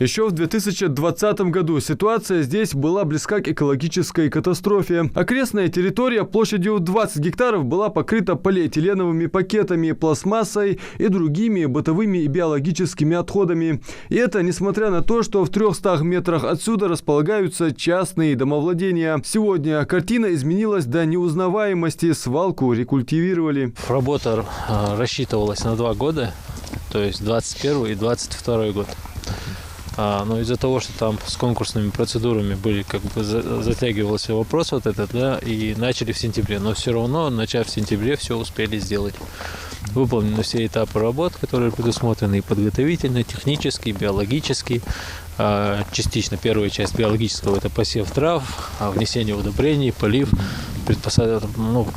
Еще в 2020 году ситуация здесь была близка к экологической катастрофе. Окрестная территория площадью 20 гектаров была покрыта полиэтиленовыми пакетами, пластмассой и другими бытовыми и биологическими отходами. И это несмотря на то, что в 300 метрах отсюда располагаются частные домовладения. Сегодня картина изменилась до неузнаваемости, свалку рекультивировали. Работа рассчитывалась на 2 года, то есть 21 и 22 год. Но из-за того, что там с конкурсными процедурами были, затягивался вопрос вот этот, да, и начали в сентябре. Но все равно, начав в сентябре, все успели сделать. Выполнены все этапы работ, которые предусмотрены и подготовительно, технически, биологически. Частично первая часть биологического – это посев трав, внесение удобрений, полив,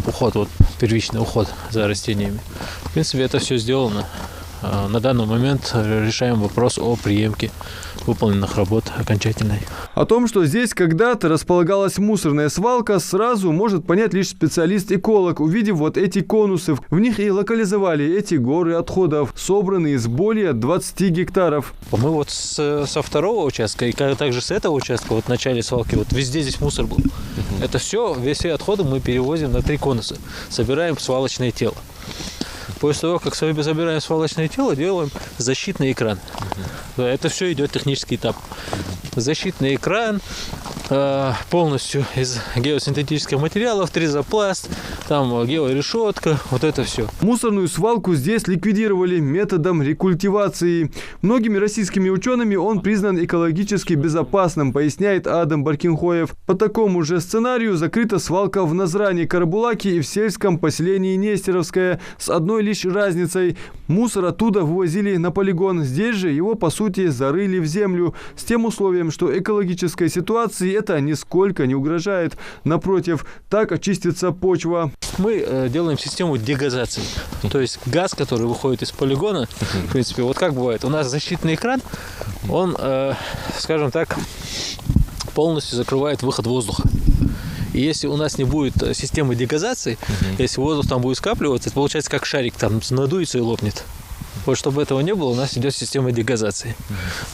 уход, первичный уход за растениями. В принципе, это все сделано. На данный момент решаем вопрос о приемке выполненных работ окончательной. О том, что здесь когда-то располагалась мусорная свалка, сразу может понять лишь специалист-эколог, увидев вот эти конусы. В них и локализовали эти горы отходов, собранные с более 20 гектаров. Мы вот со второго участка и также с этого участка, в начале свалки, везде здесь мусор был. Это все отходы мы перевозим на 3 конуса, собираем свалочное тело. После того, как забираем свалочное тело, делаем защитный экран. Это все идет технический этап. Защитный экран полностью из геосинтетических материалов, тризопласт, там георешетка, вот это все. Мусорную свалку здесь ликвидировали методом рекультивации. Многими российскими учеными он признан экологически безопасным, поясняет Адам Баркинхоев. По такому же сценарию закрыта свалка в Назране, Карабулаке и в сельском поселении Нестеровское, с одной лишь разницей. Мусор оттуда вывозили на полигон. Здесь же его, по сути, зарыли в землю, с тем условием, что экологической ситуации это нисколько не угрожает. Напротив, так очистится почва. Мы делаем систему дегазации. То есть газ, который выходит из полигона, в принципе, вот как бывает, у нас защитный экран, он, скажем так, полностью закрывает выход воздуха. И если у нас не будет системы дегазации, если воздух там будет скапливаться, это получается как шарик, там надуется и лопнет. Вот чтобы этого не было, у нас идет система дегазации.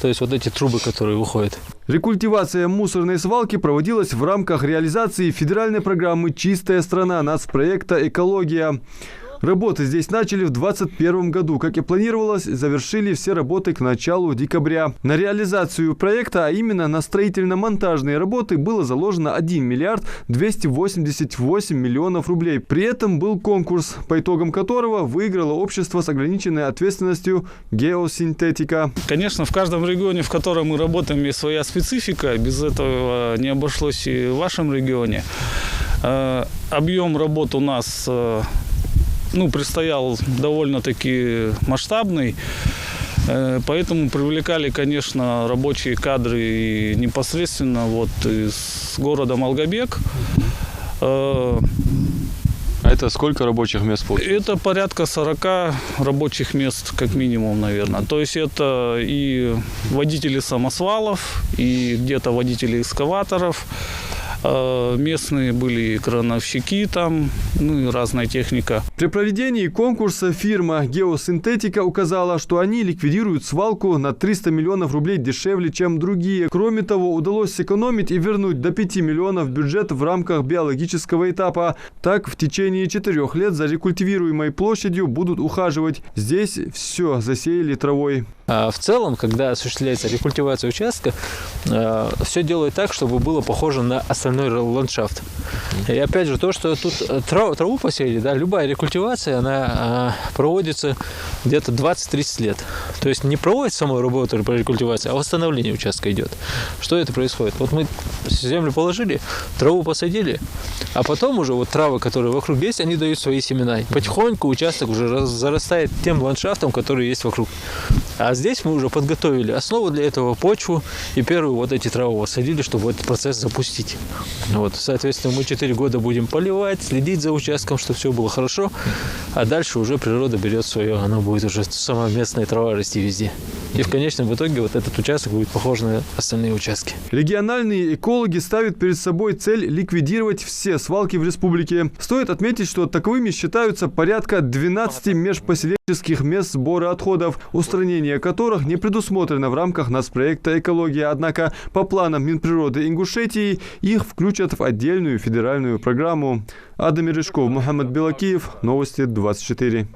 То есть вот эти трубы, которые выходят. Рекультивация мусорной свалки проводилась в рамках реализации федеральной программы «Чистая страна» нацпроекта «Экология». Работы здесь начали в 2021 году. Как и планировалось, завершили все работы к началу декабря. На реализацию проекта, а именно на строительно-монтажные работы, было заложено 1 миллиард 288 миллионов рублей. При этом был конкурс, по итогам которого выиграло общество с ограниченной ответственностью «Геосинтетика». Конечно, в каждом регионе, в котором мы работаем, есть своя специфика. Без этого не обошлось и в вашем регионе. Объем работ у нас предстоял довольно-таки масштабный, поэтому привлекали, конечно, рабочие кадры и непосредственно из города Малгобек. Это сколько рабочих мест получилось? Это порядка 40 рабочих мест, как минимум, наверное. То есть это и водители самосвалов, и где-то водители экскаваторов. Местные были крановщики там, и разная техника. При проведении конкурса фирма «Геосинтетика» указала, что они ликвидируют свалку на 300 миллионов рублей дешевле, чем другие. Кроме того, удалось сэкономить и вернуть до 5 миллионов бюджет в рамках биологического этапа. Так, в течение 4 лет за рекультивируемой площадью будут ухаживать. Здесь все засеяли травой. В целом, когда осуществляется рекультивация участка, все делают так, чтобы было похоже на остальной ландшафт. И опять же, то, что тут траву посеяли, да, любая рекультивация, она проводится где-то 20-30 лет. То есть не проводится самой работа по рекультивации, а восстановление участка идет. Что это происходит? Вот мы землю положили, траву посадили, а потом уже травы, которые вокруг есть, они дают свои семена. И потихоньку участок уже зарастает тем ландшафтом, который есть вокруг. А здесь мы уже подготовили основу для этого, почву, и первые эти травы садили, чтобы этот процесс запустить. Соответственно, мы 4 года будем поливать, следить за участком, чтобы все было хорошо, а дальше уже природа берет свое, она будет уже сама местная трава расти везде. И в конечном итоге этот участок будет похож на остальные участки. Региональные экологи ставят перед собой цель ликвидировать все свалки в республике. Стоит отметить, что таковыми считаются порядка 12 межпоселенческих мест сбора отходов, устранение которых не предусмотрено в рамках нацпроекта «Экология». Однако по планам Минприроды Ингушетии их включат в отдельную федеральную программу. Адам Мережков, Мухаммад Белакиев, Новости 24.